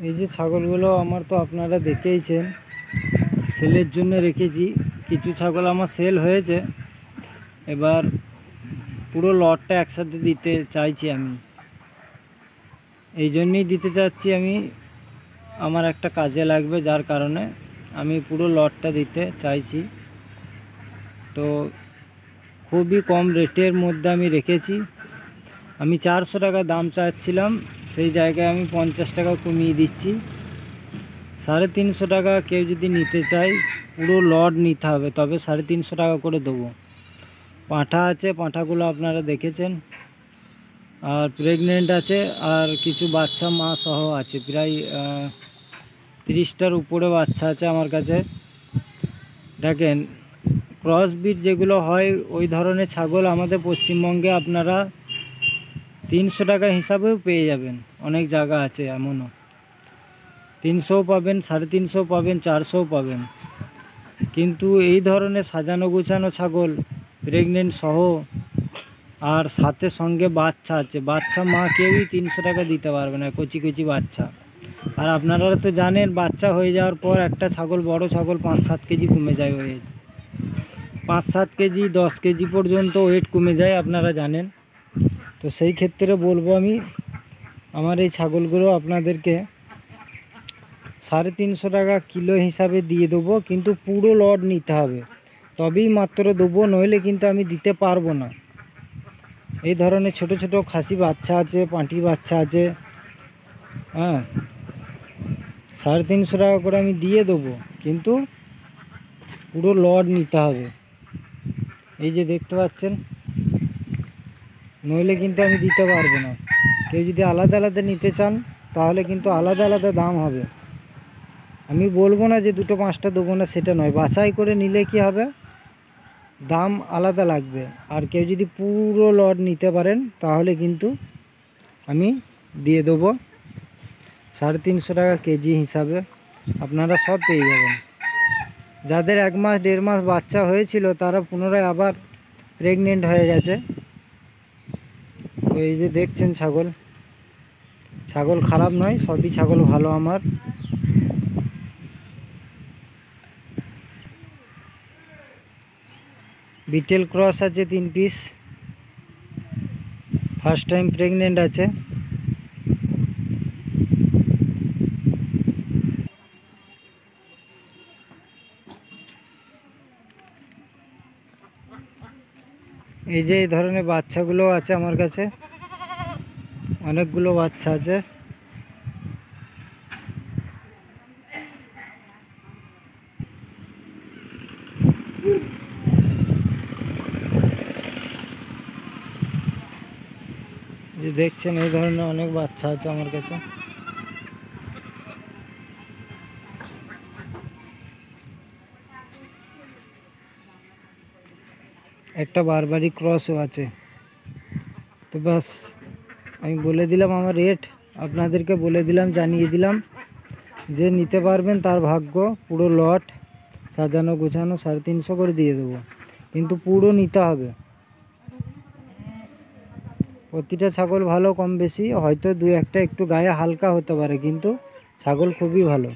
এই যে ছাগলগুলো আমার তো আপনারা দেখেইছেন, সেলের জন্য রেখেছি। কিছু ছাগল আমার সেল হয়েছে, এবার পুরো লটটা একসাথে দিতে চাইছি আমি। এই জন্যই দিতে চাচ্ছি আমি, আমার একটা কাজে লাগবে, যার কারণে আমি পুরো লটটা দিতে চাইছি। তো খুবই কম রেটের মধ্যে আমি রেখেছি। আমি 400 টাকা দাম চাচ্ছিলাম, সেই জায়গায় আমি 50 টাকা কমিয়ে দিচ্ছি। 350 টাকা কেউ যদি নিতে চায়, পুরো লট নিতে হবে, তবে 350 টাকা করে দেবো। পাঁঠা আছে, পাঁঠাগুলো আপনারা দেখেছেন, আর প্রেগনেন্ট আছে, আর কিছু বাচ্চা মা সহ আছে। প্রায় 30টার উপরে বাচ্চা আছে আমার কাছে। দেখেন, ক্রস ব্রিড যেগুলো হয় ওই ধরনের ছাগল আমাদের পশ্চিমবঙ্গে আপনারা 300 টাকা হিসাবেও পেয়ে যাবেন। অনেক জায়গা আছে এমনও, 300 পাবেন, 350 পাবেন, 400 পাবেন। কিন্তু এই ধরনের সাজানো গোছানো ছাগল, প্রেগনেন্ট সহ, আর সাথে সঙ্গে বাচ্চা আছে, বাচ্চা মা কেউই 300 টাকা দিতে পারবে না, কচি কচি বাচ্চা। আর আপনারা তো জানেন, বাচ্চা হয়ে যাওয়ার পর একটা ছাগল, বড় ছাগল 5-7 কেজি কমে যায় ওয়েট। 5-7 কেজি, 10 কেজি পর্যন্ত ওয়েট কমে যায়, আপনারা জানেন। তো সেই ক্ষেত্রে বলবো আমি, আমার এই ছাগলগুলো আপনাদেরকে 350 টাকা কিলো হিসাবে দিয়ে দেবো, কিন্তু পুরো লট নিতে হবে, তবেই মাত্র দেবো, নইলে কিন্তু আমি দিতে পারবো না। এই ধরনের ছোট ছোট খাসি বাচ্চা আছে, পাঁটি বাচ্চা আছে, হ্যাঁ, 350 টাকা করে আমি দিয়ে দেবো, কিন্তু পুরো লট নিতে হবে। এই যে দেখতে পাচ্ছেন, নইলে কিন্তু আমি দিতে পারবো না। কেউ যদি আলাদা আলাদা নিতে চান, তাহলে কিন্তু আলাদা আলাদা দাম হবে। আমি বলবো না যে 2-5টা দেবো না, সেটা নয়। বাছাই করে নিলে কি হবে, দাম আলাদা লাগবে। আর কেউ যদি পুরো লট নিতে পারেন, তাহলে কিন্তু আমি দিয়ে দেবো 350 টাকা কেজি হিসাবে, আপনারা সব পেয়ে যাবেন। যাদের 1 মাস 1.5 মাস বাচ্চা হয়েছিল, তারা পুনরায় আবার প্রেগনেন্ট হয়ে গেছে। তো এই যে দেখছেন ছাগল, ছাগল খারাপ নয়, সবই ছাগল ভালো আমার। বিটেল ক্রস আছে 3 পিস, ফার্স্ট টাইম প্রেগনেন্ট আছে। এই যে এই ধরনের বাচ্চাগুলো আছে আমার কাছে, অনেকগুলো বাচ্চা আছে। যে দেখছেন, এই ধরনের অনেক বাচ্চা আছে আমার কাছে। একটা বারবারি ক্রসও আছে। তো বাস, আমি বলে দিলাম আমার রেট, আপনাদেরকে বলে দিলাম, জানিয়ে দিলাম। যে নিতে পারবেন তার ভাগ্য। পুরো লট সাজানো গোছানো 350 করে দিয়ে দেবো, কিন্তু পুরো নিতে হবে। প্রতিটা ছাগল ভালো, কম বেশি হয়তো 2-1টা একটু গায়ে হালকা হতে পারে, কিন্তু ছাগল খুবই ভালো।